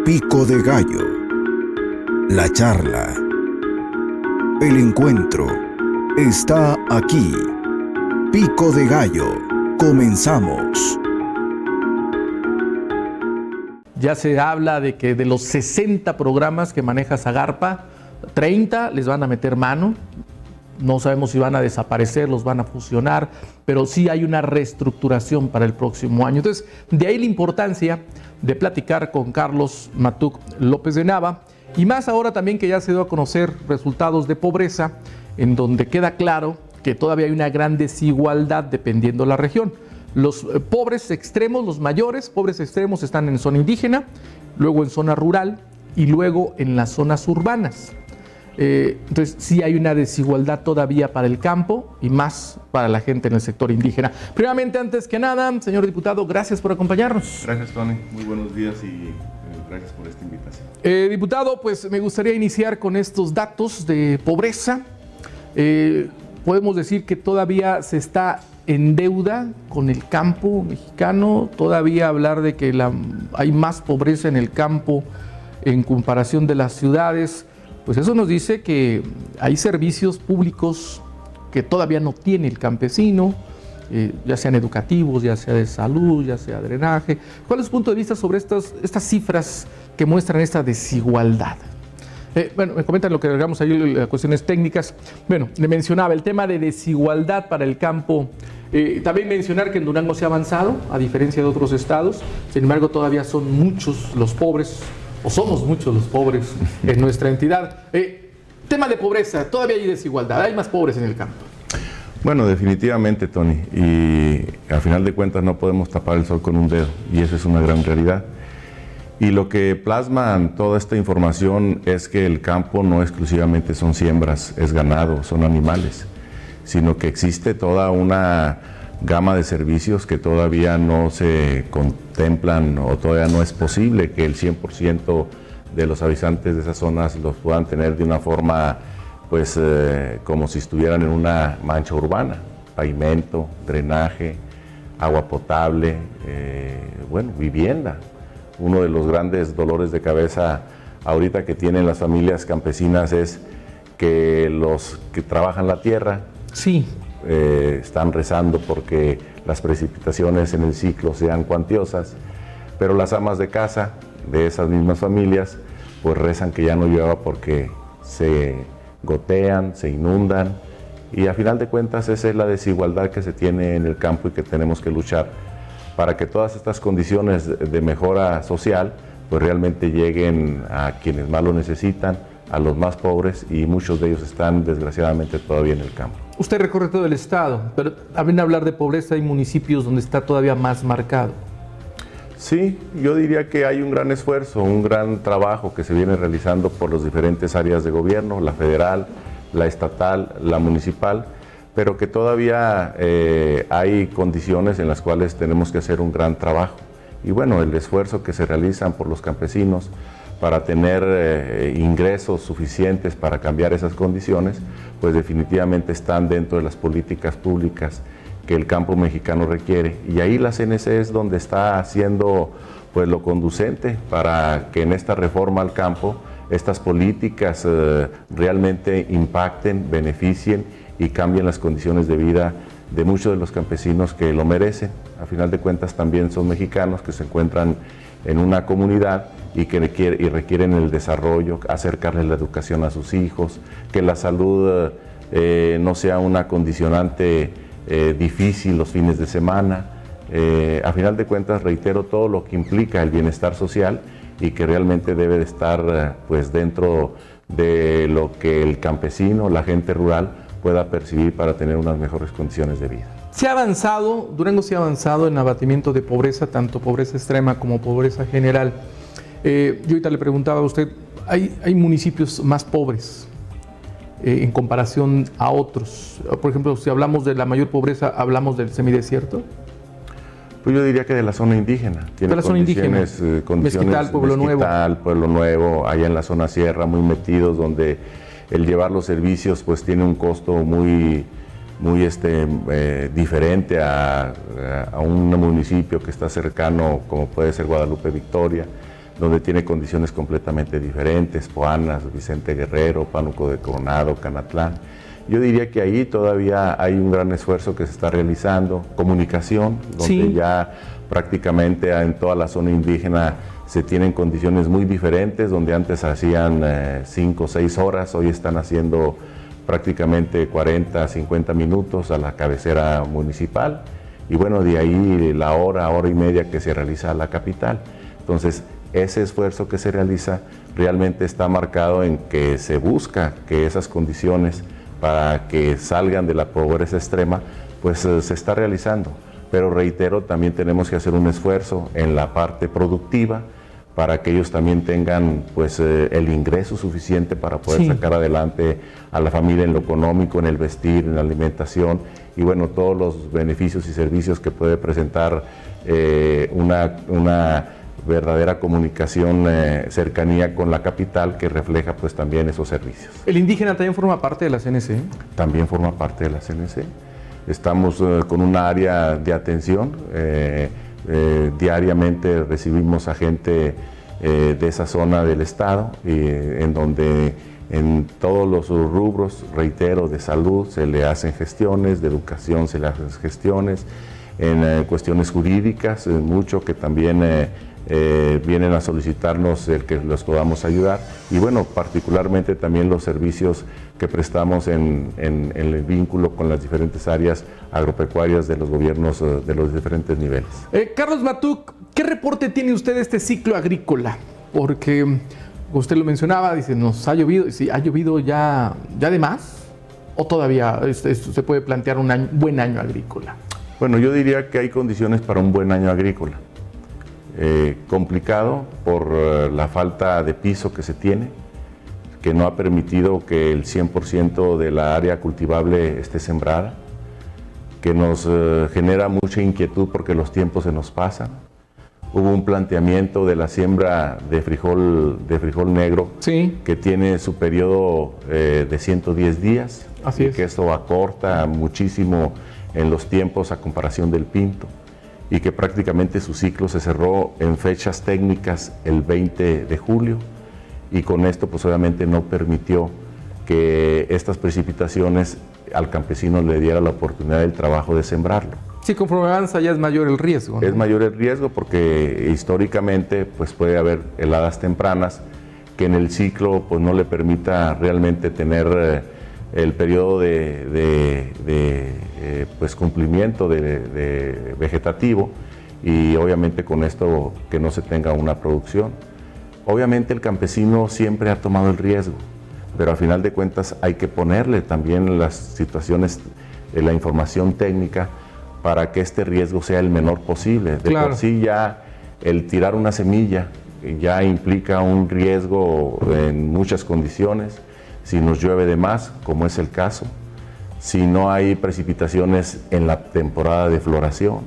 Pico de Gallo. La charla, el encuentro, está aquí. Pico de Gallo. Comenzamos. Ya se habla de que de los 60 programas que maneja Zagarpa, 30 les van a meter mano. No sabemos si van a desaparecer, los van a fusionar, pero sí hay una reestructuración para el próximo año. Entonces, de ahí la importancia de platicar con Carlos Matuc López de Nava, y más ahora también que ya se dio a conocer resultados de pobreza, en donde queda claro que todavía hay una gran desigualdad dependiendo de la región. Los pobres extremos, los mayores pobres extremos están en zona indígena, luego en zona rural y luego en las zonas urbanas. Entonces sí hay una desigualdad todavía para el campo y más para la gente en el sector indígena. Primeramente, antes que nada, señor diputado, gracias por acompañarnos. Gracias, Tony. Muy buenos días y gracias por esta invitación. Diputado, pues me gustaría iniciar con estos datos de pobreza. Podemos decir que todavía se está en deuda con el campo mexicano, todavía hablar de que hay más pobreza en el campo en comparación de las ciudades. Pues eso nos dice que hay servicios públicos que todavía no tiene el campesino, ya sean educativos, ya sea de salud, ya sea drenaje. ¿Cuál es su punto de vista sobre estas cifras que muestran esta desigualdad? Bueno, me comentan lo que agregamos ahí, las cuestiones técnicas. Bueno, le mencionaba el tema de desigualdad para el campo. También mencionar que en Durango se ha avanzado, a diferencia de otros estados. Sin embargo, todavía son muchos los pobres, o somos muchos los pobres en nuestra entidad. Tema de pobreza, todavía hay desigualdad, hay más pobres en el campo. Bueno, definitivamente, Tony, y a final de cuentas no podemos tapar el sol con un dedo, y eso es una gran realidad. Y lo que plasma toda esta información es que el campo no exclusivamente son siembras, es ganado, son animales, sino que existe toda una gama de servicios que todavía no se contemplan o todavía no es posible que el 100% de los habitantes de esas zonas los puedan tener de una forma, pues, como si estuvieran en una mancha urbana. Pavimento, drenaje, agua potable, bueno, vivienda. Uno de los grandes dolores de cabeza ahorita que tienen las familias campesinas es que los que trabajan la tierra sí, están rezando porque las precipitaciones en el ciclo sean cuantiosas, pero las amas de casa de esas mismas familias pues rezan que ya no llueva porque se gotean, se inundan, y a final de cuentas esa es la desigualdad que se tiene en el campo y que tenemos que luchar para que todas estas condiciones de mejora social pues realmente lleguen a quienes más lo necesitan, a los más pobres, y muchos de ellos están desgraciadamente todavía en el campo. Usted recorre todo el estado, pero también hablar de pobreza hay municipios donde está todavía más marcado. Sí, yo diría que hay un gran esfuerzo, un gran trabajo que se viene realizando por las diferentes áreas de gobierno, la federal, la estatal, la municipal, pero que todavía hay condiciones en las cuales tenemos que hacer un gran trabajo. Y bueno, el esfuerzo que se realizan por los campesinos para tener ingresos suficientes para cambiar esas condiciones, pues definitivamente están dentro de las políticas públicas que el campo mexicano requiere. Y ahí la CNC es donde está haciendo pues lo conducente para que en esta reforma al campo estas políticas realmente impacten, beneficien y cambien las condiciones de vida de muchos de los campesinos que lo merecen. A final de cuentas también son mexicanos que se encuentran en una comunidad y que requieren el desarrollo, acercarles la educación a sus hijos, que la salud no sea una condicionante difícil los fines de semana. A final de cuentas, reitero, todo lo que implica el bienestar social y que realmente debe de estar pues dentro de lo que el campesino, la gente rural, pueda percibir para tener unas mejores condiciones de vida. Se ha avanzado, Durango se ha avanzado en abatimiento de pobreza, tanto pobreza extrema como pobreza general. Yo ahorita le preguntaba a usted, ¿hay municipios más pobres en comparación a otros? Por ejemplo, si hablamos de la mayor pobreza, ¿hablamos del semidesierto? Pues yo diría que de la zona indígena. De la zona indígena. Mezquital, Pueblo Nuevo. Mezquital, Pueblo Nuevo, allá en la zona sierra, muy metidos, donde el llevar los servicios pues tiene un costo muy diferente a un municipio que está cercano, como puede ser Guadalupe Victoria. donde tiene condiciones completamente diferentes, Poanas, Vicente Guerrero, Pánuco de Coronado, Canatlán. Yo diría que ahí todavía hay un gran esfuerzo que se está realizando, comunicación, donde sí, ya prácticamente en toda la zona indígena se tienen condiciones muy diferentes, donde antes hacían 5 o 6 horas, hoy están haciendo prácticamente 40, 50 minutos a la cabecera municipal, y bueno, de ahí la hora y media que se realiza a la capital. Entonces, ese esfuerzo que se realiza realmente está marcado en que se busca que esas condiciones para que salgan de la pobreza extrema, pues se está realizando. Pero reitero, también tenemos que hacer un esfuerzo en la parte productiva para que ellos también tengan pues el ingreso suficiente para poder sacar adelante a la familia en lo económico, en el vestir, en la alimentación y bueno, todos los beneficios y servicios que puede presentar una verdadera comunicación, cercanía con la capital que refleja pues también esos servicios. ¿El indígena también forma parte de la CNC? También forma parte de la CNC. Estamos con una área de atención, diariamente recibimos a gente de esa zona del estado, en donde en todos los rubros, reitero, de salud se le hacen gestiones, de educación se le hacen gestiones, en cuestiones jurídicas, mucho que también vienen a solicitarnos el que los podamos ayudar y bueno, particularmente también los servicios que prestamos en el vínculo con las diferentes áreas agropecuarias de los gobiernos de los diferentes niveles. Carlos Matuc, ¿qué reporte tiene usted de este ciclo agrícola? Porque usted lo mencionaba, dice, nos ha llovido, ¿sí, ha llovido ya de más? ¿O todavía se puede plantear un buen año agrícola? Bueno, yo diría que hay condiciones para un buen año agrícola. Complicado por la falta de piso que se tiene, que no ha permitido que el 100% de la área cultivable esté sembrada, que nos genera mucha inquietud porque los tiempos se nos pasan. Hubo un planteamiento de la siembra de frijol negro que tiene su periodo de 110 días. Así es. Que esto acorta muchísimo en los tiempos a comparación del pinto y que prácticamente su ciclo se cerró en fechas técnicas el 20 de julio y con esto pues obviamente no permitió que estas precipitaciones al campesino le diera la oportunidad del trabajo de sembrarlo. Sí, conforme avanza ya es mayor el riesgo, ¿no? Es mayor el riesgo porque históricamente pues puede haber heladas tempranas que en el ciclo pues no le permita realmente tener el periodo pues cumplimiento de vegetativo y obviamente con esto que no se tenga una producción. Obviamente el campesino siempre ha tomado el riesgo, pero al final de cuentas hay que ponerle también las situaciones, la información técnica para que este riesgo sea el menor posible. De por sí ya el tirar una semilla ya implica un riesgo en muchas condiciones. Si nos llueve de más, como es el caso, si no hay precipitaciones en la temporada de floración,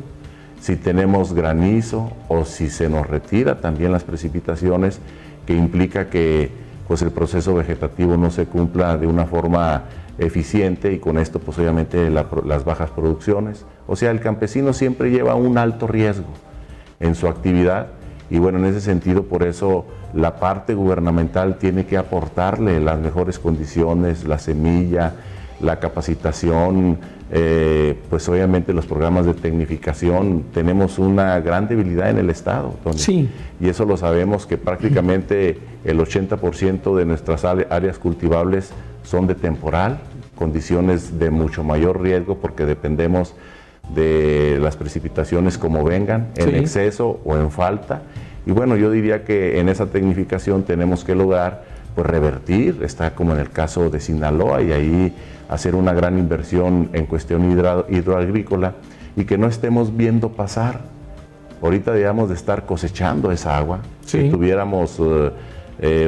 si tenemos granizo o si se nos retira también las precipitaciones, que implica que pues, el proceso vegetativo no se cumpla de una forma eficiente y con esto pues obviamente las bajas producciones. O sea, el campesino siempre lleva un alto riesgo en su actividad y bueno, en ese sentido por eso la parte gubernamental tiene que aportarle las mejores condiciones, la semilla, la capacitación, pues obviamente los programas de tecnificación. Tenemos una gran debilidad en el Estado, Tony. Sí. Y eso lo sabemos que prácticamente el 80% de nuestras áreas cultivables son de temporal, condiciones de mucho mayor riesgo porque dependemos de las precipitaciones como vengan, en exceso o en falta. Y bueno, yo diría que en esa tecnificación tenemos que lograr pues, revertir, está como en el caso de Sinaloa, y ahí hacer una gran inversión en cuestión hidroagrícola y que no estemos viendo pasar. Ahorita debíamos de estar cosechando esa agua, que tuviéramos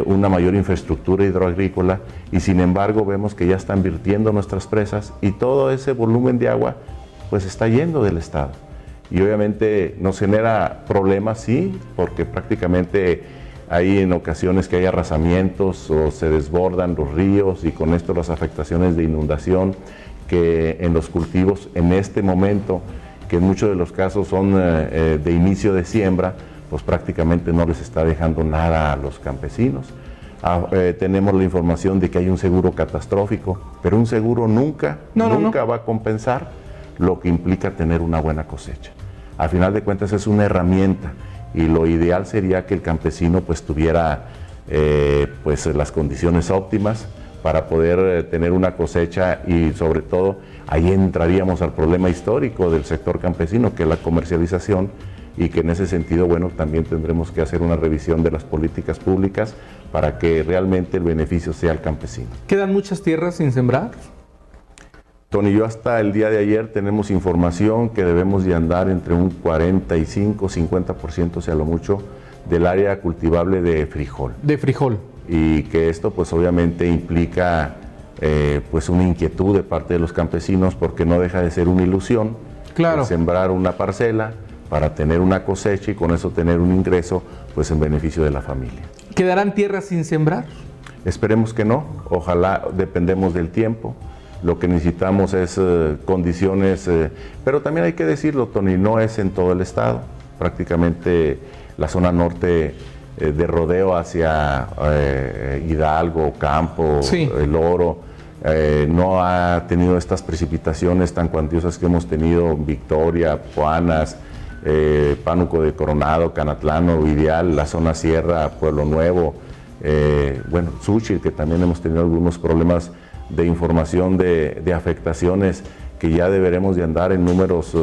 una mayor infraestructura hidroagrícola y sin embargo vemos que ya están virtiendo nuestras presas y todo ese volumen de agua pues está yendo del Estado. Y obviamente nos genera problemas, sí, porque prácticamente hay en ocasiones que hay arrasamientos o se desbordan los ríos y con esto las afectaciones de inundación que en los cultivos en este momento, que en muchos de los casos son de inicio de siembra, pues prácticamente no les está dejando nada a los campesinos. Tenemos la información de que hay un seguro catastrófico, pero un seguro nunca va a compensar lo que implica tener una buena cosecha. Al final de cuentas es una herramienta y lo ideal sería que el campesino pues tuviera pues las condiciones óptimas para poder tener una cosecha, y sobre todo ahí entraríamos al problema histórico del sector campesino, que es la comercialización, y que en ese sentido, bueno, también tendremos que hacer una revisión de las políticas públicas para que realmente el beneficio sea al campesino. ¿Quedan muchas tierras sin sembrar? Tony, yo hasta el día de ayer tenemos información que debemos de andar entre un 45-50%, sea lo mucho, del área cultivable de frijol. De frijol. Y que esto pues obviamente implica pues una inquietud de parte de los campesinos, porque no deja de ser una ilusión, claro, sembrar una parcela para tener una cosecha y con eso tener un ingreso pues en beneficio de la familia. ¿Quedarán tierras sin sembrar? Esperemos que no, ojalá, dependemos del tiempo. Lo que necesitamos es condiciones, pero también hay que decirlo, Tony, no es en todo el estado. Prácticamente la zona norte de Rodeo hacia Hidalgo, Campo, sí, El Oro, no ha tenido estas precipitaciones tan cuantiosas que hemos tenido en Victoria, Puanas, Pánuco de Coronado, Canatlán, Ideal, la zona Sierra, Pueblo Nuevo, bueno, Xúchitl, que también hemos tenido algunos problemas de información de afectaciones, que ya deberemos de andar en números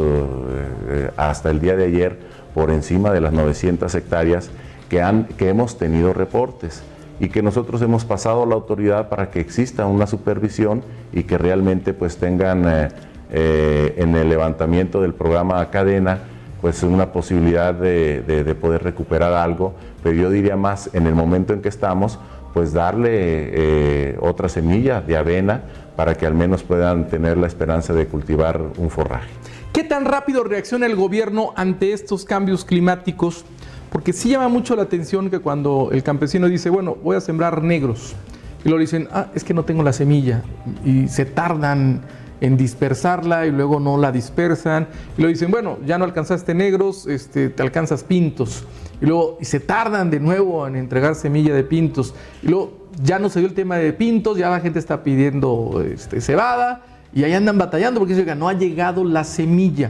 hasta el día de ayer por encima de las 900 hectáreas que hemos tenido reportes, y que nosotros hemos pasado a la autoridad para que exista una supervisión y que realmente pues tengan en el levantamiento del programa Cadena pues una posibilidad de poder recuperar algo, pero yo diría más en el momento en que estamos, pues darle otra semilla de avena para que al menos puedan tener la esperanza de cultivar un forraje. ¿Qué tan rápido reacciona el gobierno ante estos cambios climáticos? Porque sí llama mucho la atención que cuando el campesino dice, bueno, voy a sembrar negros, y luego dicen, es que no tengo la semilla, y se tardan en dispersarla y luego no la dispersan, y luego dicen, bueno, ya no alcanzaste negros, te alcanzas pintos, y luego se tardan de nuevo en entregar semilla de pintos, y luego ya no se dio el tema de pintos, ya la gente está pidiendo cebada, y ahí andan batallando porque dicen, no ha llegado la semilla.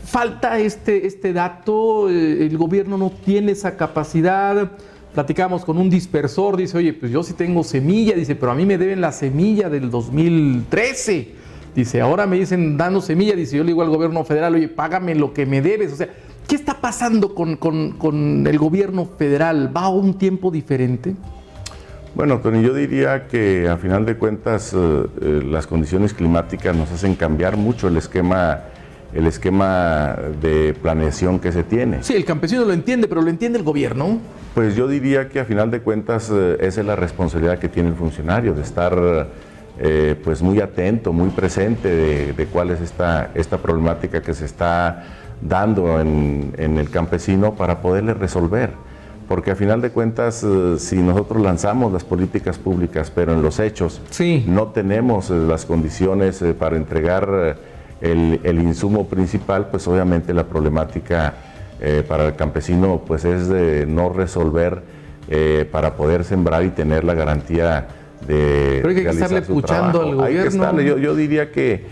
Falta este dato, el gobierno no tiene esa capacidad. Platicamos con un dispersor, dice, oye, pues yo sí tengo semilla, dice, pero a mí me deben la semilla del 2013. Dice, ahora me dicen, danos semilla, dice, yo le digo al gobierno federal, oye, págame lo que me debes. O sea, ¿qué está pasando con el gobierno federal? ¿Va a un tiempo diferente? Bueno, Tony, yo diría que a final de cuentas las condiciones climáticas nos hacen cambiar mucho el esquema de planeación que se tiene. Sí, el campesino lo entiende, pero ¿lo entiende el gobierno? Pues yo diría que a final de cuentas esa es la responsabilidad que tiene el funcionario, de estar pues muy atento, muy presente de cuál es esta problemática que se está dando en el campesino para poderle resolver. Porque a final de cuentas, si nosotros lanzamos las políticas públicas, pero en los hechos sí, no tenemos las condiciones para entregar el insumo principal, pues obviamente la problemática para el campesino pues es de no resolver para poder sembrar y tener la garantía de pero hay que estarle puchando al gobierno. Hay que estarle, yo diría que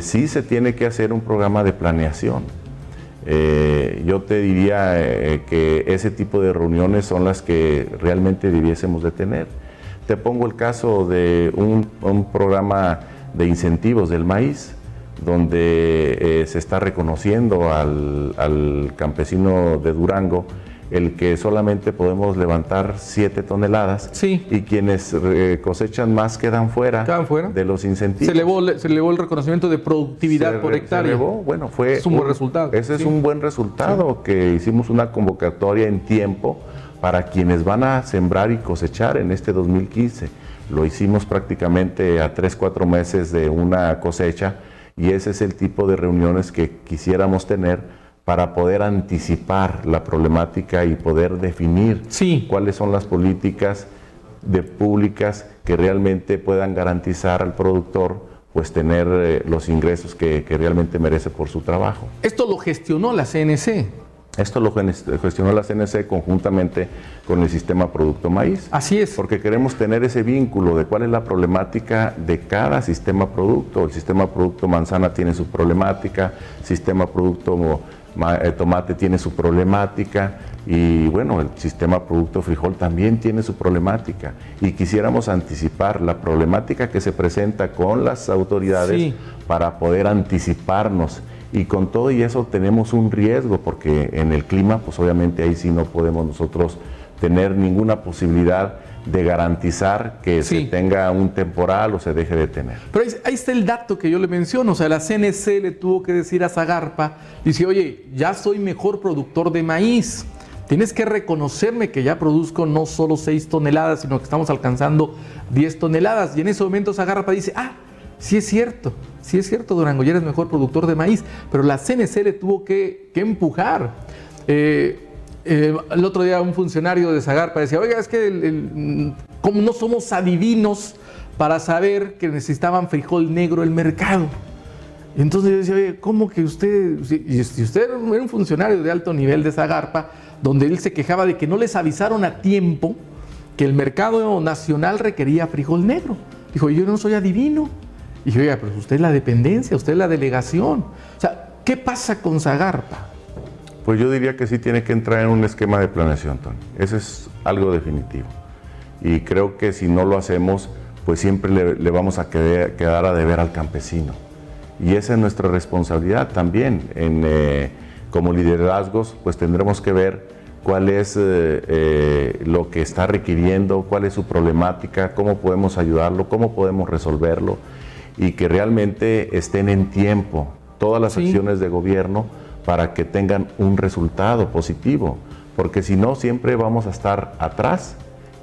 sí se tiene que hacer un programa de planeación. Yo te diría que ese tipo de reuniones son las que realmente debiésemos de tener. Te pongo el caso de un programa de incentivos del maíz, donde se está reconociendo al campesino de Durango el que solamente podemos levantar 7 toneladas sí, y quienes cosechan más quedan fuera de los incentivos. Se elevó el reconocimiento de productividad por hectárea. Se elevó, bueno, es un buen resultado. Ese sí, es un buen resultado, sí, que hicimos una convocatoria en tiempo para quienes van a sembrar y cosechar en este 2015. Lo hicimos prácticamente a 3-4 meses de una cosecha, y ese es el tipo de reuniones que quisiéramos tener para poder anticipar la problemática y poder definir sí, cuáles son las políticas públicas que realmente puedan garantizar al productor pues tener los ingresos que realmente merece por su trabajo. Esto lo gestionó la CNC. Esto lo gestionó la CNC conjuntamente con el sistema Producto Maíz. Así es. Porque queremos tener ese vínculo de cuál es la problemática de cada sistema producto. El sistema Producto Manzana tiene su problemática, el sistema Producto Tomate tiene su problemática y bueno, el sistema Producto Frijol también tiene su problemática. Y quisiéramos anticipar la problemática que se presenta con las autoridades, sí, para poder anticiparnos. Y con todo y eso tenemos un riesgo, porque en el clima, pues obviamente ahí sí no podemos nosotros tener ninguna posibilidad de garantizar que sí, se tenga un temporal o se deje de tener. Pero ahí está el dato que yo le menciono, o sea, la CNC le tuvo que decir a Zagarpa, dice, oye, ya soy mejor productor de maíz, tienes que reconocerme que ya produzco no solo 6 toneladas, sino que estamos alcanzando 10 toneladas. Y en ese momento Zagarpa dice, sí es cierto, Durango, ya eres mejor productor de maíz, pero la CNC le tuvo que empujar. El otro día un funcionario de Zagarpa decía, oiga, es que como no somos adivinos para saber que necesitaban frijol negro el mercado. Y entonces yo decía, oye, ¿cómo que usted, si usted era un funcionario de alto nivel de Zagarpa, donde él se quejaba de que no les avisaron a tiempo que el mercado nacional requería frijol negro? Dijo, yo no soy adivino. Y dije, oiga, pero usted es la dependencia, usted es la delegación. O sea, ¿qué pasa con Zagarpa? Pues yo diría que sí tiene que entrar en un esquema de planeación, Tony. Eso es algo definitivo. Y creo que si no lo hacemos, pues siempre le vamos a quedar a deber al campesino. Y esa es nuestra responsabilidad también. Como liderazgos, pues tendremos que ver cuál es lo que está requiriendo, cuál es su problemática, cómo podemos ayudarlo, cómo podemos resolverlo, y que realmente estén en tiempo todas las acciones de gobierno para que tengan un resultado positivo, porque si no siempre vamos a estar atrás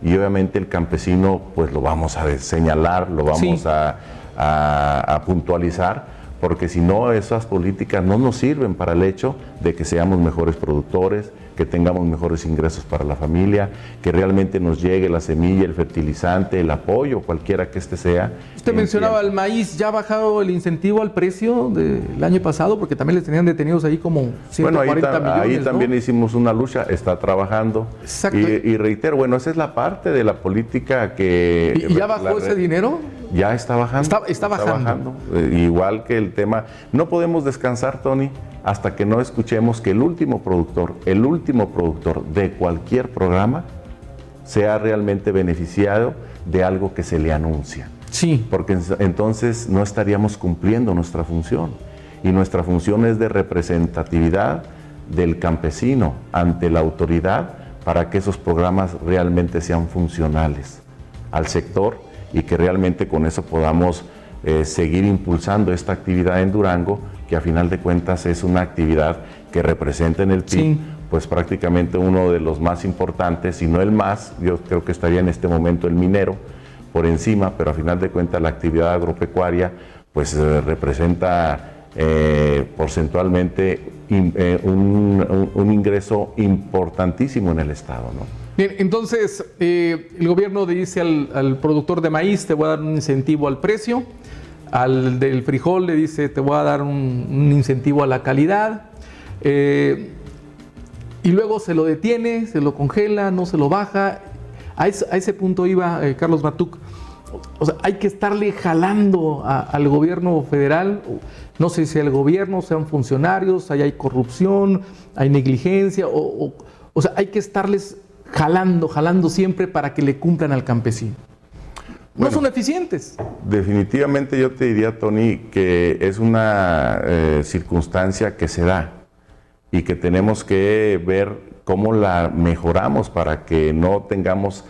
y obviamente el campesino pues lo vamos a señalar, lo vamos a puntualizar, porque si no esas políticas no nos sirven para el hecho de que seamos mejores productores, que tengamos mejores ingresos para la familia, que realmente nos llegue la semilla, el fertilizante, el apoyo, cualquiera que este sea. Usted mencionaba el maíz, ¿ya ha bajado el incentivo al precio del año pasado? Porque también les tenían detenidos ahí como 140 millones, ahí también, ¿no? Hicimos una lucha, está trabajando. Exacto. Y reitero, bueno, esa es la parte de la política que... ¿Y ya bajó ese dinero? Ya está bajando. Está bajando. Igual que el tema, no podemos descansar, Tony, hasta que no escuchemos que el último productor de cualquier programa sea realmente beneficiado de algo que se le anuncia. Sí. Porque entonces no estaríamos cumpliendo nuestra función. Y nuestra función es de representatividad del campesino ante la autoridad para que esos programas realmente sean funcionales al sector y que realmente con eso podamos seguir impulsando esta actividad en Durango, que a final de cuentas es una actividad que representa en el PIB, pues prácticamente uno de los más importantes, si no el más. Yo creo que estaría en este momento el minero por encima, pero a final de cuentas la actividad agropecuaria pues representa porcentualmente un ingreso importantísimo en el Estado, ¿no? Bien, entonces el gobierno le dice al productor de maíz, te voy a dar un incentivo al precio, al del frijol le dice, te voy a dar un incentivo a la calidad, y luego se lo detiene, se lo congela, no se lo baja. A ese punto iba Carlos Matuc. O sea, hay que estarle jalando al gobierno federal, no sé si al gobierno, sean funcionarios, hay corrupción, hay negligencia, o sea, hay que estarles jalando siempre para que le cumplan al campesino. No son eficientes. Definitivamente yo te diría, Tony, que es una circunstancia que se da y que tenemos que ver cómo la mejoramos para que no tengamos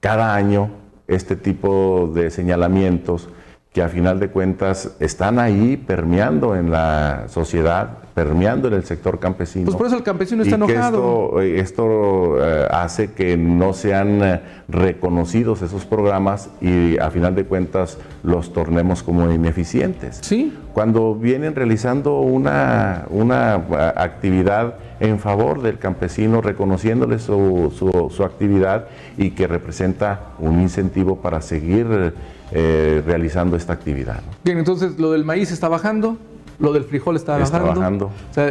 cada año este tipo de señalamientos que a final de cuentas están ahí permeando en la sociedad, permeando en el sector campesino. Pues por eso el campesino está enojado. Esto hace que no sean reconocidos esos programas y a final de cuentas los tornemos como ineficientes. Sí. Cuando vienen realizando una actividad en favor del campesino, reconociéndole su actividad y que representa un incentivo para seguir realizando esta actividad, ¿no? Bien, entonces lo del maíz está bajando. Lo del frijol está bajando. O sea,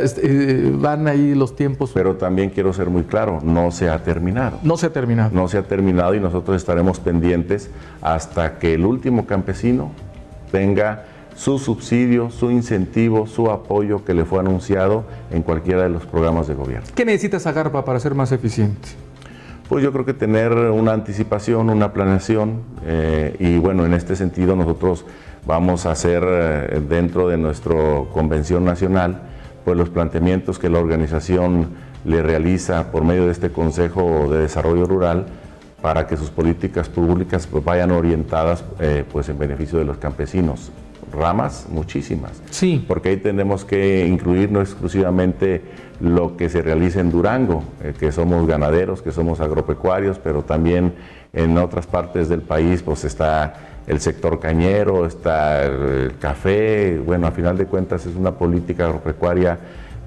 van ahí los tiempos. Pero también quiero ser muy claro, no se ha terminado. No se ha terminado. No se ha terminado y nosotros estaremos pendientes hasta que el último campesino tenga su subsidio, su incentivo, su apoyo que le fue anunciado en cualquiera de los programas de gobierno. ¿Qué necesita Zagarpa para ser más eficiente? Pues yo creo que tener una anticipación, una planeación y bueno, en este sentido nosotros vamos a hacer dentro de nuestra convención nacional pues los planteamientos que la organización le realiza por medio de este Consejo de Desarrollo Rural para que sus políticas públicas pues vayan orientadas pues en beneficio de los campesinos. Ramas muchísimas, sí, porque ahí tenemos que incluir no exclusivamente lo que se realiza en Durango, que somos ganaderos, que somos agropecuarios, pero también en otras partes del país pues está el sector cañero, está el café. Bueno, a final de cuentas es una política agropecuaria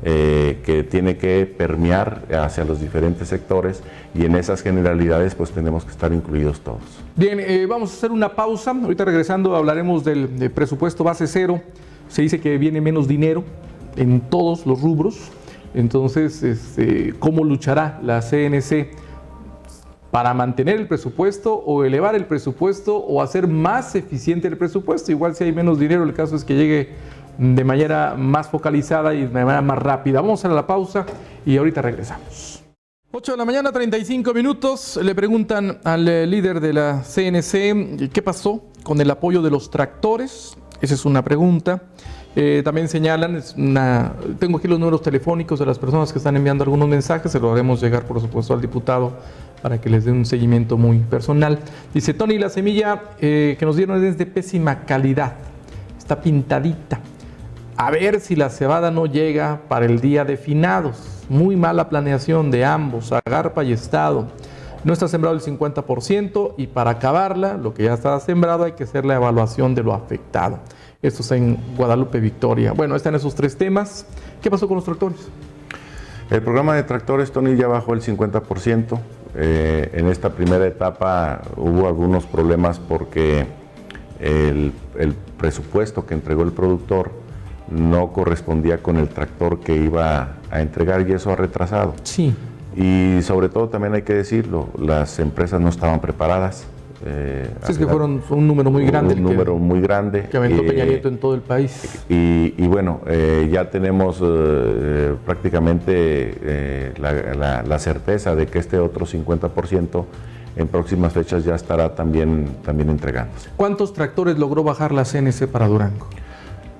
que tiene que permear hacia los diferentes sectores y en esas generalidades pues tenemos que estar incluidos todos. Bien, vamos a hacer una pausa. Ahorita regresando hablaremos del presupuesto base cero. Se dice que viene menos dinero en todos los rubros. Entonces, ¿cómo luchará la CNC para mantener el presupuesto o elevar el presupuesto o hacer más eficiente el presupuesto? Igual si hay menos dinero, el caso es que llegue de manera más focalizada y de manera más rápida. Vamos a la pausa y ahorita regresamos. 8 de la mañana, 35 minutos. Le preguntan al líder de la CNC qué pasó con el apoyo de los tractores. Esa es una pregunta. También señalan, tengo aquí los números telefónicos de las personas que están enviando algunos mensajes. Se lo haremos llegar, por supuesto, al diputado para que les dé un seguimiento muy personal. Dice Tony, la semilla que nos dieron es de pésima calidad. Está pintadita. A ver si la cebada no llega para el día de finados. Muy mala planeación de ambos, Zagarpa y Estado. No está sembrado el 50% y para acabarla, lo que ya está sembrado, hay que hacer la evaluación de lo afectado. Esto es en Guadalupe, Victoria. Bueno, están esos tres temas. ¿Qué pasó con los tractores? El programa de tractores, Tony, ya bajó el 50%. En esta primera etapa hubo algunos problemas porque el presupuesto que entregó el productor no correspondía con el tractor que iba a entregar y eso ha retrasado. Sí. Y sobre todo también hay que decirlo, las empresas no estaban preparadas. Es que fue un número muy grande. Un número muy grande. Que aventó Peña Nieto en todo el país. Y bueno, ya tenemos prácticamente la certeza de que este otro 50% en próximas fechas ya estará también entregándose. ¿Cuántos tractores logró bajar la CNC para Durango?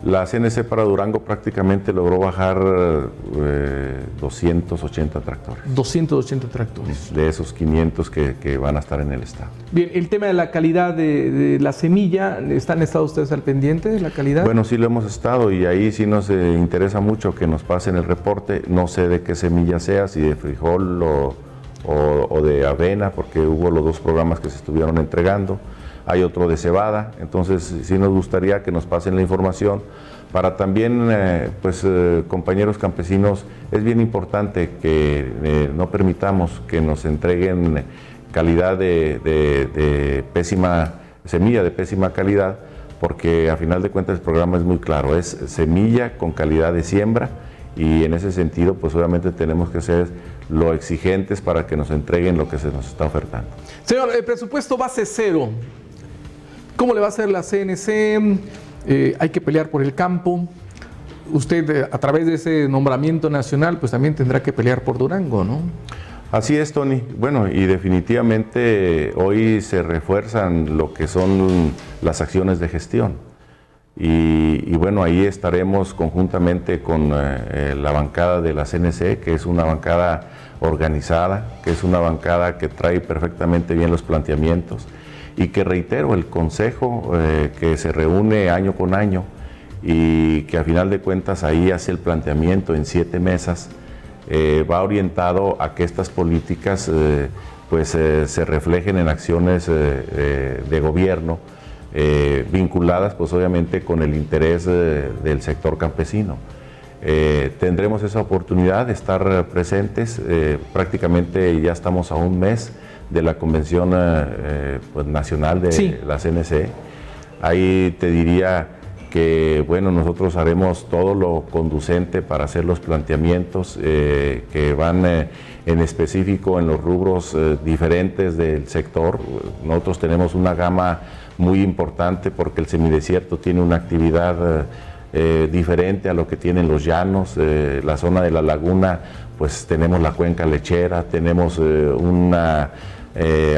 La CNC para Durango prácticamente logró bajar 280 tractores. 280 tractores. De esos 500 que van a estar en el estado. Bien, el tema de la calidad de la semilla, ¿están estado ustedes al pendiente de la calidad? Bueno, sí lo hemos estado y ahí sí nos interesa mucho que nos pasen el reporte. No sé de qué semilla sea, si de frijol o de avena, porque hubo los dos programas que se estuvieron entregando. Hay otro de cebada, entonces sí nos gustaría que nos pasen la información para también, compañeros campesinos, es bien importante que no permitamos que nos entreguen calidad de pésima, semilla de pésima calidad, porque a final de cuentas el programa es muy claro, es semilla con calidad de siembra y en ese sentido pues obviamente tenemos que ser lo exigentes para que nos entreguen lo que se nos está ofertando. Señor, el presupuesto base cero. ¿Cómo le va a hacer la CNC? Hay que pelear por el campo. Usted, a través de ese nombramiento nacional, pues también tendrá que pelear por Durango, ¿no? Así es, Tony. Bueno, y definitivamente hoy se refuerzan lo que son las acciones de gestión. Y bueno, ahí estaremos conjuntamente con la bancada de la CNC, que es una bancada organizada, que es una bancada que trae perfectamente bien los planteamientos. Y que reitero, el Consejo que se reúne año con año y que a final de cuentas ahí hace el planteamiento en 7 mesas, va orientado a que estas políticas se reflejen en acciones de gobierno vinculadas pues obviamente con el interés del sector campesino. Tendremos esa oportunidad de estar presentes, prácticamente ya estamos a un mes de la convención nacional de la CNC. Ahí te diría que bueno, nosotros haremos todo lo conducente para hacer los planteamientos que van en específico en los rubros diferentes del sector. Nosotros tenemos una gama muy importante porque el semidesierto tiene una actividad diferente a lo que tienen los llanos. La zona de la laguna, pues tenemos la cuenca lechera, tenemos una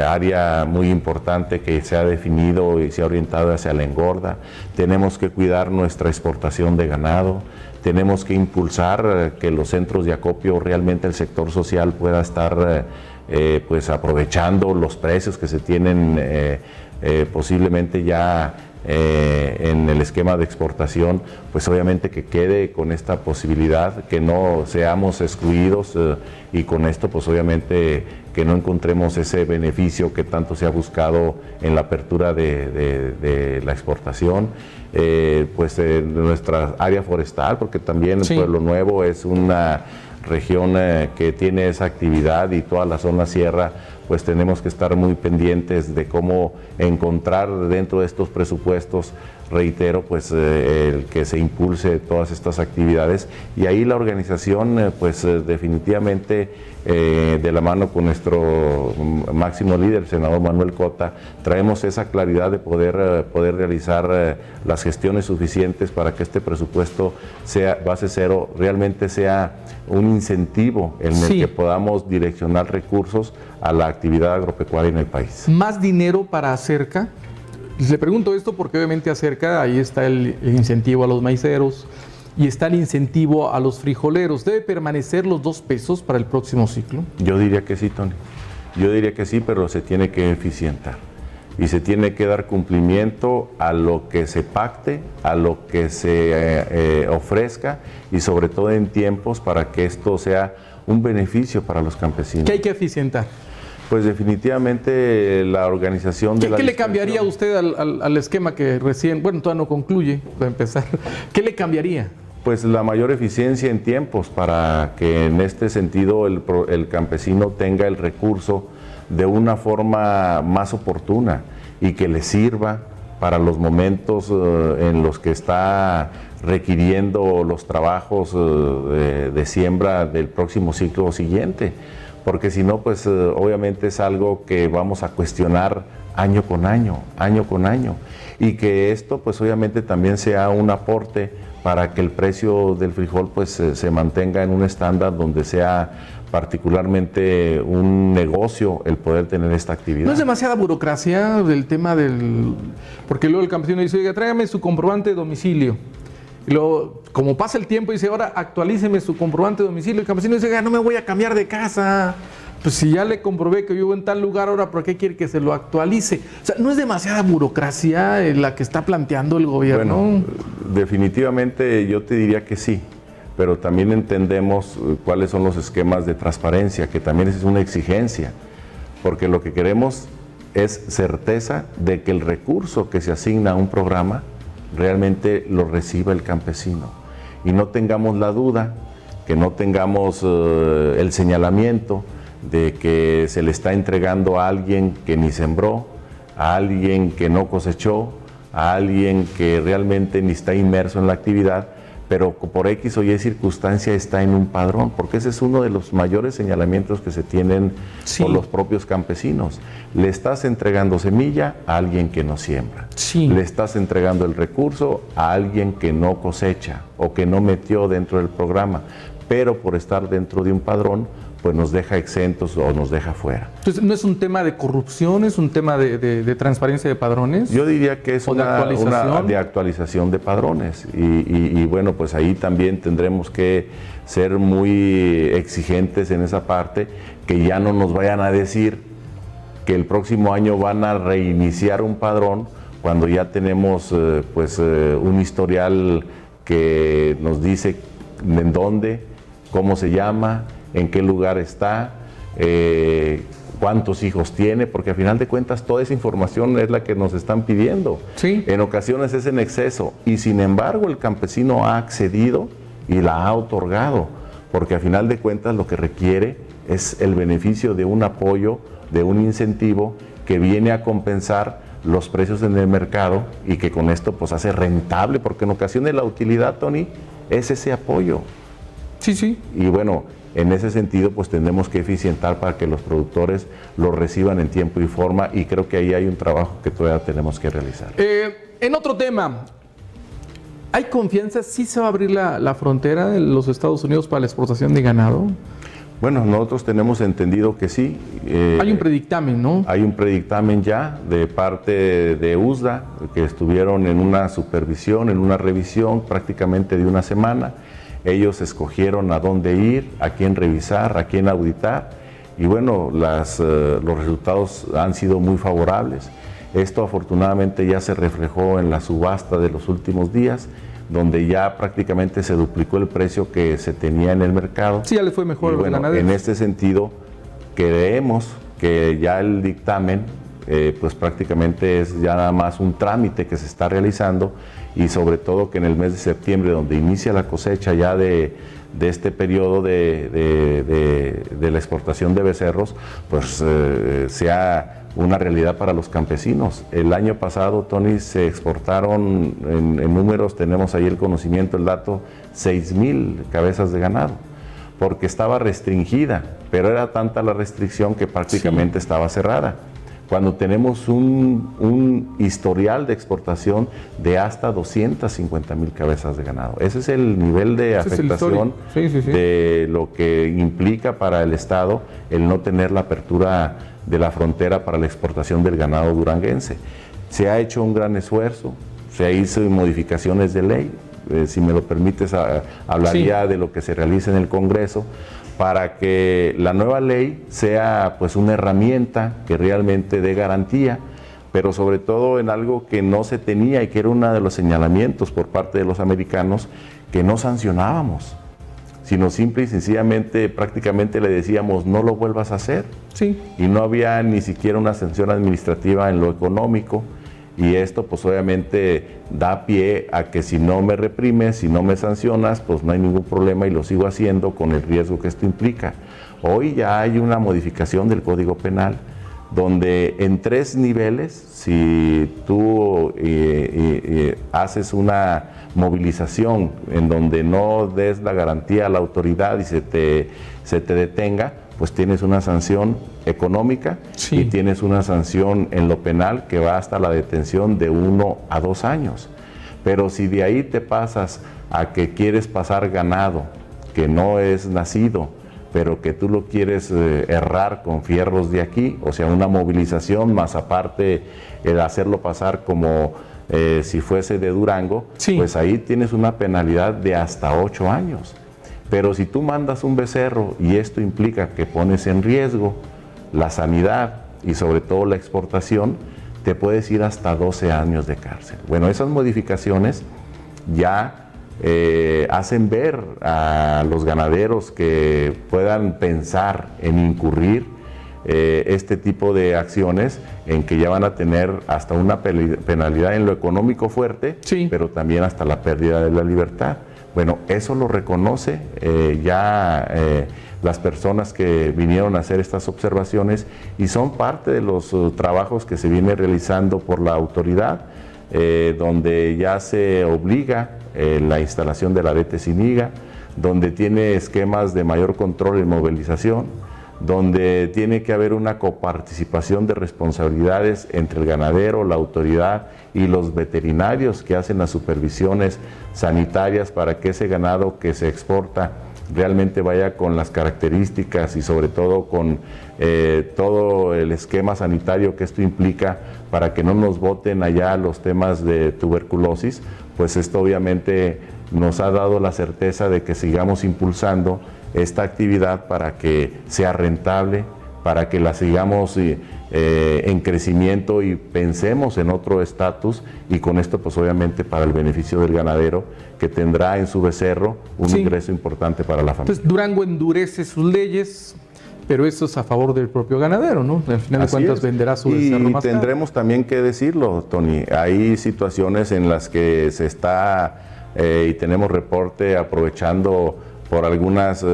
área muy importante que se ha definido y se ha orientado hacia la engorda. Tenemos que cuidar nuestra exportación de ganado, tenemos que impulsar que los centros de acopio, realmente el sector social pueda estar pues aprovechando los precios que se tienen posiblemente ya en el esquema de exportación, pues obviamente que quede con esta posibilidad, que no seamos excluidos y con esto pues obviamente que no encontremos ese beneficio que tanto se ha buscado en la apertura de la exportación. Pues nuestra área forestal, porque también sí, Pueblo Nuevo es una región que tiene esa actividad, y toda la zona sierra, pues tenemos que estar muy pendientes de cómo encontrar dentro de estos presupuestos, reitero, pues el que se impulse todas estas actividades, y ahí la organización pues definitivamente de la mano con nuestro máximo líder, el senador Manuel Cota, traemos esa claridad de poder realizar las gestiones suficientes para que este presupuesto sea base cero, realmente sea un incentivo en el que podamos direccionar recursos a la actividad agropecuaria en el país. ¿Más dinero para Acerca? Le pregunto esto porque obviamente Acerca, ahí está el incentivo a los maiceros y está el incentivo a los frijoleros. ¿Debe permanecer los 2 pesos para el próximo ciclo? Yo diría que sí, Tony. Yo diría que sí, pero se tiene que eficientar y se tiene que dar cumplimiento a lo que se pacte, a lo que se ofrezca, y sobre todo en tiempos, para que esto sea un beneficio para los campesinos. ¿Qué hay que eficientar? Pues definitivamente la organización de la... ¿Qué le cambiaría a usted al esquema que recién, bueno, todavía no concluye, para empezar? ¿Qué le cambiaría? Pues la mayor eficiencia en tiempos, para que en este sentido el campesino tenga el recurso de una forma más oportuna y que le sirva para los momentos en los que está requiriendo los trabajos de siembra del próximo ciclo siguiente. Porque si no, pues obviamente es algo que vamos a cuestionar año con año, y que esto pues obviamente también sea un aporte para que el precio del frijol pues se mantenga en un estándar donde sea particularmente un negocio el poder tener esta actividad. ¿No es demasiada burocracia del tema del...? Porque luego el campesino dice, oiga, tráigame su comprobante de domicilio. Y luego, como pasa el tiempo, dice, ahora actualíceme su comprobante de domicilio. El campesino dice, no me voy a cambiar de casa. Pues si ya le comprobé que vivo en tal lugar, ahora ¿por qué quiere que se lo actualice? O sea, ¿no es demasiada burocracia la que está planteando el gobierno? Bueno, definitivamente yo te diría que sí, pero también entendemos cuáles son los esquemas de transparencia, que también es una exigencia, porque lo que queremos es certeza de que el recurso que se asigna a un programa realmente lo reciba el campesino, y no tengamos la duda, que no tengamos el señalamiento de que se le está entregando a alguien que ni sembró, a alguien que no cosechó, a alguien que realmente ni está inmerso en la actividad, pero por X o Y circunstancia está en un padrón, porque ese es uno de los mayores señalamientos que se tienen por los propios campesinos. Le estás entregando semilla a alguien que no siembra, le estás entregando el recurso a alguien que no cosecha o que no metió dentro del programa, pero por estar dentro de un padrón, pues nos deja exentos o nos deja fuera. Entonces, ¿no es un tema de corrupción, es un tema de transparencia de padrones? Yo diría que es una de actualización de padrones, y bueno, pues ahí también tendremos que ser muy exigentes en esa parte, que ya no nos vayan a decir que el próximo año van a reiniciar un padrón cuando ya tenemos un historial que nos dice en dónde, cómo se llama, en qué lugar está, cuántos hijos tiene, porque al final de cuentas toda esa información es la que nos están pidiendo. En ocasiones es en exceso, y sin embargo el campesino ha accedido y la ha otorgado, porque al final de cuentas lo que requiere es el beneficio de un apoyo, de un incentivo que viene a compensar los precios en el mercado y que con esto pues hace rentable, porque en ocasiones la utilidad, Tony, es ese apoyo. Sí, sí. Y bueno, en ese sentido pues tendremos que eficientar para que los productores lo reciban en tiempo y forma, y creo que ahí hay un trabajo que todavía tenemos que realizar. En otro tema, ¿hay confianza? ¿Sí se va a abrir la frontera de los Estados Unidos para la exportación de ganado? Bueno, nosotros tenemos entendido que sí. Hay un predictamen, ¿no? Hay un predictamen ya de parte de USDA, que estuvieron en una supervisión, en una revisión prácticamente de una semana. Ellos escogieron a dónde ir, a quién revisar, a quién auditar, y bueno, los resultados han sido muy favorables. Esto afortunadamente ya se reflejó en la subasta de los últimos días, donde ya prácticamente se duplicó el precio que se tenía en el mercado. Sí, ya le fue mejor a los ganaderos. En este sentido, creemos que ya el dictamen, pues prácticamente es ya nada más un trámite que se está realizando, y sobre todo que en el mes de septiembre, donde inicia la cosecha ya de este periodo de la exportación de becerros, pues sea una realidad para los campesinos. El año pasado, Tony, se exportaron en números, tenemos ahí el conocimiento, el dato, 6,000 cabezas de ganado, porque estaba restringida, pero era tanta la restricción que prácticamente estaba cerrada. Cuando tenemos un historial de exportación de hasta 250,000 cabezas de ganado. Ese es el nivel de afectación de lo que implica para el Estado el no tener la apertura de la frontera para la exportación del ganado duranguense. Se ha hecho un gran esfuerzo, se hizo modificaciones de ley, si me lo permites, hablaría de lo que se realiza en el Congreso, para que la nueva ley sea pues una herramienta que realmente dé garantía, pero sobre todo en algo que no se tenía y que era uno de los señalamientos por parte de los americanos, que no sancionábamos, sino simple y sencillamente prácticamente le decíamos no lo vuelvas a hacer. Sí. Y no había ni siquiera una sanción administrativa en lo económico, y esto pues obviamente da pie a que si no me reprimes, si no me sancionas, pues no hay ningún problema y lo sigo haciendo con el riesgo que esto implica. Hoy ya hay una modificación del Código Penal donde en 3 niveles, si tú haces una movilización en donde no des la garantía a la autoridad y se te detenga, pues tienes una sanción económica y tienes una sanción en lo penal que va hasta la detención de 1 a 2 años. Pero si de ahí te pasas a que quieres pasar ganado que no es nacido, pero que tú lo quieres errar con fierros de aquí, o sea, una movilización más aparte el hacerlo pasar como si fuese de Durango, pues ahí tienes una penalidad de hasta 8 años. Pero si tú mandas un becerro y esto implica que pones en riesgo la sanidad y sobre todo la exportación, te puedes ir hasta 12 años de cárcel. Bueno, esas modificaciones ya hacen ver a los ganaderos que puedan pensar en incurrir este tipo de acciones, en que ya van a tener hasta una penalidad en lo económico fuerte, pero también hasta la pérdida de la libertad. Bueno, eso lo reconoce las personas que vinieron a hacer estas observaciones, y son parte de los trabajos que se viene realizando por la autoridad, donde ya se obliga la instalación de la arete sin higa, donde tiene esquemas de mayor control y movilización, donde tiene que haber una coparticipación de responsabilidades entre el ganadero, la autoridad y los veterinarios que hacen las supervisiones sanitarias para que ese ganado que se exporta realmente vaya con las características y sobre todo con todo el esquema sanitario que esto implica, para que no nos boten allá los temas de tuberculosis. Pues esto obviamente nos ha dado la certeza de que sigamos impulsando esta actividad para que sea rentable, para que la sigamos en crecimiento y pensemos en otro estatus, y con esto pues obviamente para el beneficio del ganadero, que tendrá en su becerro un ingreso importante para la familia. Entonces Durango endurece sus leyes, pero eso es a favor del propio ganadero, ¿no? Al final de cuentas venderá su becerro más caro. Y tendremos también que decirlo, Tony, hay situaciones en las que se está, y tenemos reporte aprovechando por algunos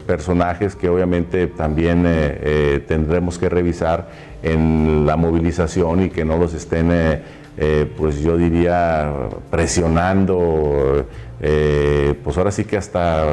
personajes que obviamente también tendremos que revisar en la movilización y que no los estén, pues yo diría, presionando, pues ahora sí que hasta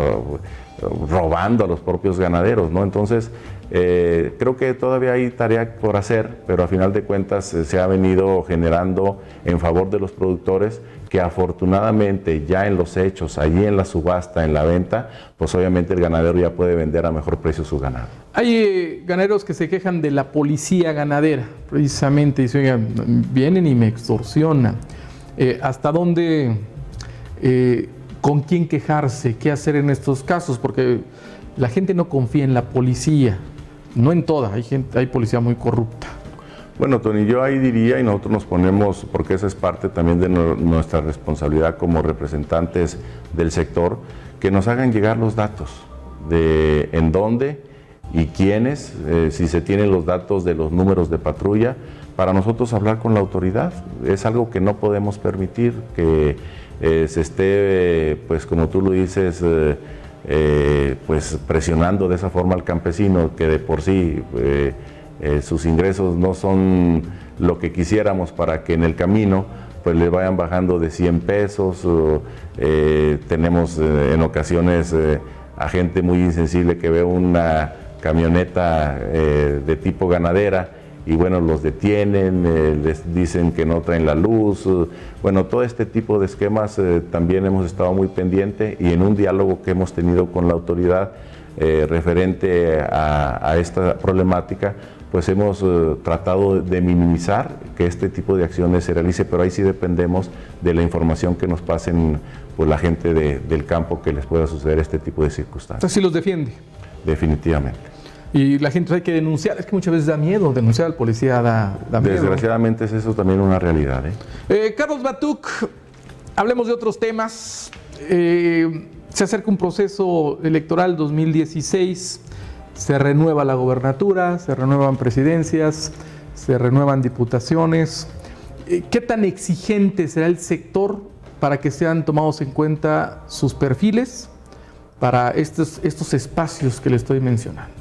robando a los propios ganaderos, ¿no? Entonces, creo que todavía hay tarea por hacer, pero a final de cuentas se ha venido generando en favor de los productores, que afortunadamente ya en los hechos, allí en la subasta, en la venta, pues obviamente el ganadero ya puede vender a mejor precio su ganado. Hay ganaderos que se quejan de la policía ganadera, precisamente, dicen, oigan, vienen y me extorsionan. ¿Hasta dónde, con quién quejarse, qué hacer en estos casos? Porque la gente no confía en la policía, no en toda, hay policía muy corrupta. Bueno, Tony, yo ahí diría, y nosotros nos ponemos, porque esa es parte también de nuestra responsabilidad como representantes del sector, que nos hagan llegar los datos de en dónde y quiénes, si se tienen los datos de los números de patrulla, para nosotros hablar con la autoridad. Es algo que no podemos permitir, que se esté, pues como tú lo dices, pues presionando de esa forma al campesino, que de por sí sus ingresos no son lo que quisiéramos, para que en el camino pues le vayan bajando de 100 pesos. Tenemos en ocasiones a gente muy insensible que ve una camioneta de tipo ganadera y bueno, los detienen, les dicen que no traen la luz. Bueno, todo este tipo de esquemas también hemos estado muy pendiente, y en un diálogo que hemos tenido con la autoridad referente a esta problemática, pues hemos tratado de minimizar que este tipo de acciones se realice, pero ahí sí dependemos de la información que nos pasen pues, la gente del campo, que les pueda suceder este tipo de circunstancias. Entonces sí los defiende. Definitivamente. Y la gente hay que denunciar, es que muchas veces da miedo, denunciar al policía da miedo. Desgraciadamente es eso también una realidad. Carlos Batuc, hablemos de otros temas. Se acerca un proceso electoral 2016, se renueva la gobernatura, se renuevan presidencias, se renuevan diputaciones. ¿Qué tan exigente será el sector para que sean tomados en cuenta sus perfiles para estos espacios que le estoy mencionando?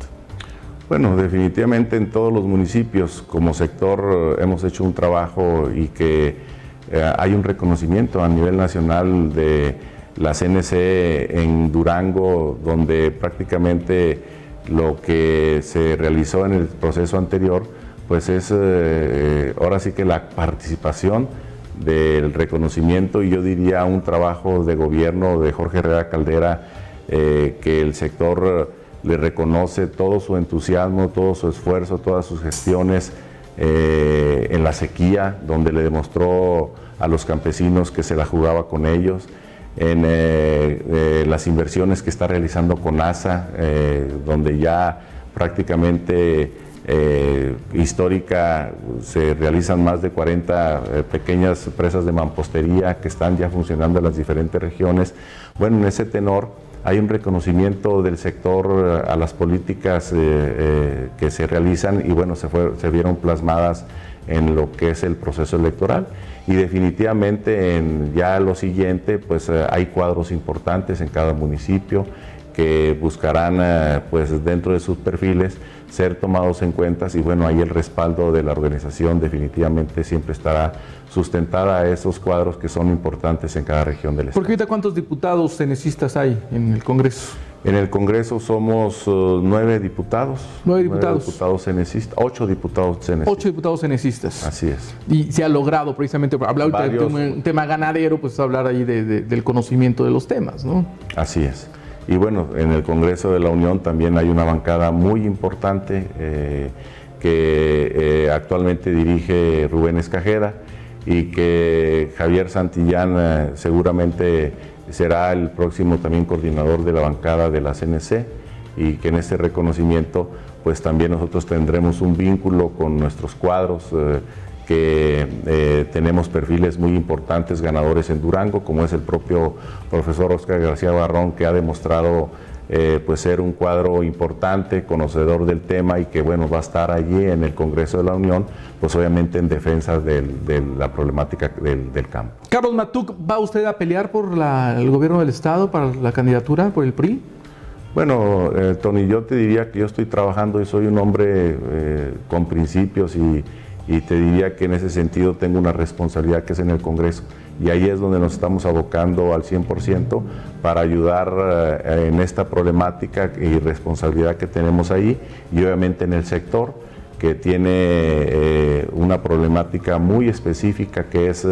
Bueno, definitivamente en todos los municipios como sector hemos hecho un trabajo, y que hay un reconocimiento a nivel nacional de la CNC en Durango, donde prácticamente lo que se realizó en el proceso anterior, pues es ahora sí que la participación del reconocimiento, y yo diría un trabajo de gobierno de Jorge Herrera Caldera, que el sector le reconoce todo su entusiasmo, todo su esfuerzo, todas sus gestiones en la sequía, donde le demostró a los campesinos que se la jugaba con ellos, en las inversiones que está realizando CONASA, donde ya prácticamente histórica se realizan más de 40 pequeñas presas de mampostería que están ya funcionando en las diferentes regiones. Bueno, en ese tenor hay un reconocimiento del sector a las políticas que se realizan, y bueno, se vieron plasmadas en lo que es el proceso electoral, y definitivamente en ya lo siguiente pues hay cuadros importantes en cada municipio que buscarán pues dentro de sus perfiles ser tomados en cuenta, y bueno, ahí el respaldo de la organización definitivamente siempre estará sustentada a esos cuadros que son importantes en cada región del estado. Porque ahorita, ¿cuántos diputados cenecistas hay en el Congreso? En el Congreso somos 9 diputados. 9 diputados. 8 diputados cenecistas. 8 diputados cenecistas. Así es. Y se ha logrado precisamente, hablar de un tema ganadero, pues hablar ahí del conocimiento de los temas, ¿no? Así es. Y bueno, en el Congreso de la Unión también hay una bancada muy importante que actualmente dirige Rubén Escajeda, y que Javier Santillán seguramente será el próximo también coordinador de la bancada de la CNC, y que en este reconocimiento pues también nosotros tendremos un vínculo con nuestros cuadros, que tenemos perfiles muy importantes ganadores en Durango, como es el propio profesor Óscar García Barrón, que ha demostrado pues ser un cuadro importante, conocedor del tema y que bueno, va a estar allí en el Congreso de la Unión, pues obviamente en defensa de la problemática del campo. Carlos Matuc, ¿va usted a pelear por el gobierno del Estado para la candidatura por el PRI? Bueno, Tony, yo te diría que yo estoy trabajando y soy un hombre con principios y te diría que en ese sentido tengo una responsabilidad que es en el Congreso. Y ahí es donde nos estamos abocando al 100% para ayudar en esta problemática y responsabilidad que tenemos ahí, y obviamente en el sector que tiene una problemática muy específica, que es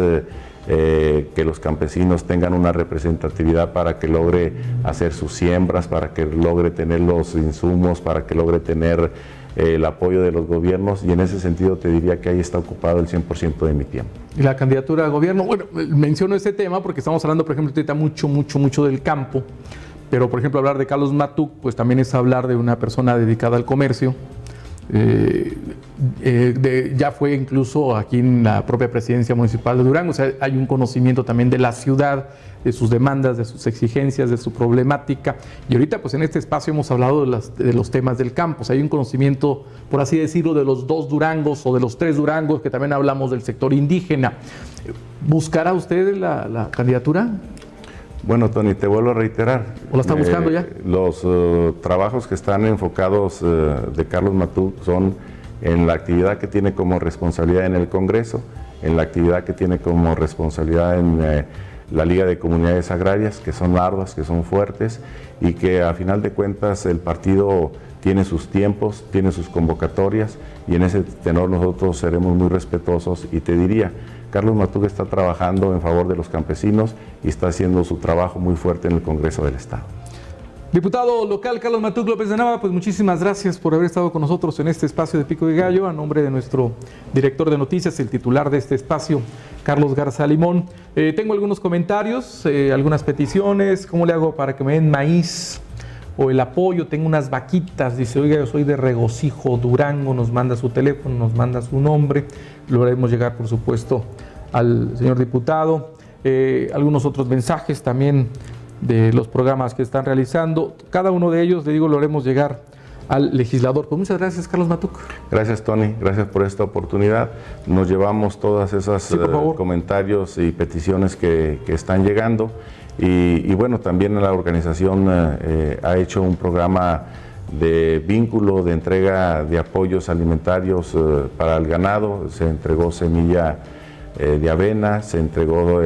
que los campesinos tengan una representatividad para que logre hacer sus siembras, para que logre tener los insumos, para que logre tener el apoyo de los gobiernos, y en ese sentido te diría que ahí está ocupado el 100% de mi tiempo. Y la candidatura a gobierno, bueno, menciono este tema porque estamos hablando, por ejemplo, ahorita mucho del campo, pero por ejemplo hablar de Carlos Matuc, pues también es hablar de una persona dedicada al comercio. Ya fue incluso aquí en la propia presidencia municipal de Durango, o sea, hay un conocimiento también de la ciudad, de sus demandas, de sus exigencias, de su problemática, y ahorita pues en este espacio hemos hablado de los temas del campo, o sea, hay un conocimiento, por así decirlo, de los 2 Durangos o de los 3 Durangos, que también hablamos del sector indígena. ¿Buscará usted la candidatura? Bueno, Tony, te vuelvo a reiterar. ¿O la está buscando ya? Los trabajos que están enfocados de Carlos Matuc son en la actividad que tiene como responsabilidad en el Congreso, en la actividad que tiene como responsabilidad en la Liga de Comunidades Agrarias, que son arduas, que son fuertes, y que a final de cuentas el partido tiene sus tiempos, tiene sus convocatorias, y en ese tenor nosotros seremos muy respetuosos. Y te diría, Carlos Matuc está trabajando en favor de los campesinos y está haciendo su trabajo muy fuerte en el Congreso del Estado. Diputado local Carlos Matuc López de Nava, pues muchísimas gracias por haber estado con nosotros en este espacio de Pico de Gallo. A nombre de nuestro director de noticias, el titular de este espacio, Carlos Garza Limón. Tengo algunos comentarios, algunas peticiones. ¿Cómo le hago para que me den maíz o el apoyo? Tengo unas vaquitas. Dice, oiga, yo soy de Regocijo, Durango. Nos manda su teléfono, nos manda su nombre. Lo haremos llegar, por supuesto, al señor diputado. Algunos otros mensajes también de los programas que están realizando. Cada uno de ellos, le digo, lo haremos llegar al legislador. Pues muchas gracias, Carlos Matuc. Gracias, Tony. Gracias por esta oportunidad. Nos llevamos todas esas comentarios y peticiones que están llegando. Y bueno, también la organización ha hecho un programa de vínculo, de entrega de apoyos alimentarios para el ganado. Se entregó semilla de avena, se entregó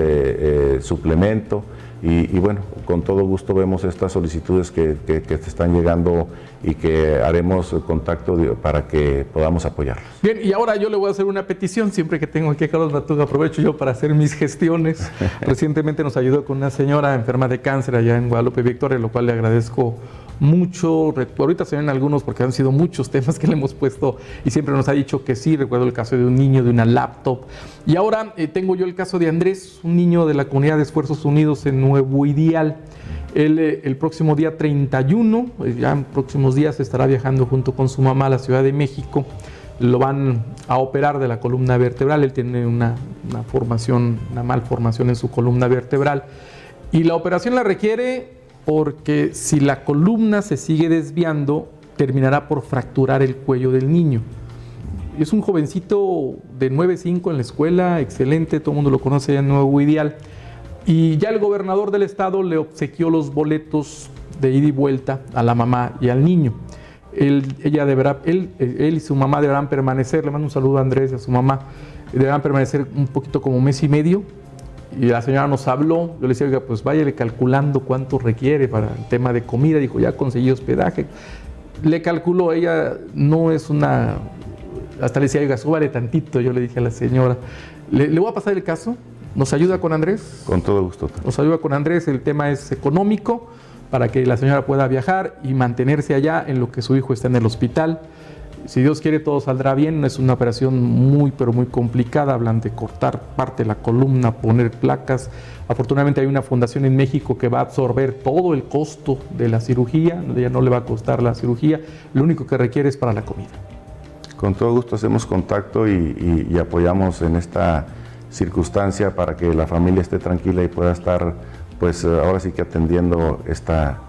suplemento. Y bueno, con todo gusto vemos estas solicitudes que te están llegando y que haremos contacto para que podamos apoyarlos. Bien, y ahora yo le voy a hacer una petición, siempre que tengo aquí a Carlos Matuc, aprovecho yo para hacer mis gestiones. Recientemente nos ayudó con una señora enferma de cáncer allá en Guadalupe Victoria, lo cual le agradezco mucho. Ahorita se ven algunos porque han sido muchos temas que le hemos puesto y siempre nos ha dicho que sí. Recuerdo el caso de un niño, de una laptop. Y ahora tengo yo el caso de Andrés, un niño de la Comunidad de Esfuerzos Unidos en Nuevo Ideal. Él el próximo día 31, ya en próximos días, estará viajando junto con su mamá a la Ciudad de México. Lo van a operar de la columna vertebral. Él tiene una malformación en su columna vertebral. Y la operación la requiere porque si la columna se sigue desviando, terminará por fracturar el cuello del niño. Es un jovencito de 9.5 en la escuela, excelente, todo el mundo lo conoce allá en Nuevo Ideal. Y ya el gobernador del estado le obsequió los boletos de ida y vuelta a la mamá y al niño. Él y su mamá deberán permanecer, le mando un saludo a Andrés y a su mamá, deberán permanecer un poquito como mes y medio. Y la señora nos habló, yo le decía, oiga, pues váyale calculando cuánto requiere para el tema de comida. Dijo, ya conseguí hospedaje. Le calculó, ella no es una... Hasta le decía, oiga, súbale tantito, yo le dije a la señora. Le voy a pasar el caso. ¿Nos ayuda con Andrés? Con todo gusto. Nos ayuda con Andrés, el tema es económico, para que la señora pueda viajar y mantenerse allá en lo que su hijo está en el hospital. Si Dios quiere, todo saldrá bien. Es una operación muy, pero muy complicada. Hablan de cortar parte de la columna, poner placas. Afortunadamente hay una fundación en México que va a absorber todo el costo de la cirugía. Ya no le va a costar la cirugía. Lo único que requiere es para la comida. Con todo gusto hacemos contacto y apoyamos en esta circunstancia para que la familia esté tranquila y pueda estar, pues ahora sí que atendiendo esta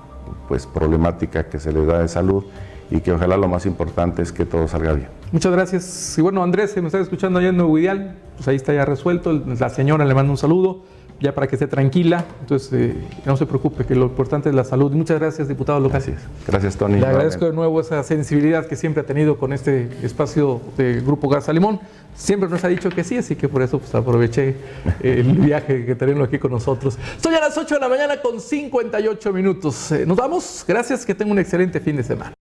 pues problemática que se les da de salud y que ojalá lo más importante es que todo salga bien. Muchas gracias. Y bueno, Andrés, si me está escuchando allá en Nuevo Ideal, pues ahí está ya resuelto. La señora le manda un saludo, ya para que esté tranquila. Entonces, no se preocupe, que lo importante es la salud. Muchas gracias, diputado local. Gracias, Tony. Le agradezco de nuevo esa sensibilidad que siempre ha tenido con este espacio de Grupo Garza Limón. Siempre nos ha dicho que sí, así que por eso pues, aproveché el viaje que tenerlo aquí con nosotros. Son ya las 8 de la mañana con 58 minutos. Nos vamos. Gracias, que tenga un excelente fin de semana.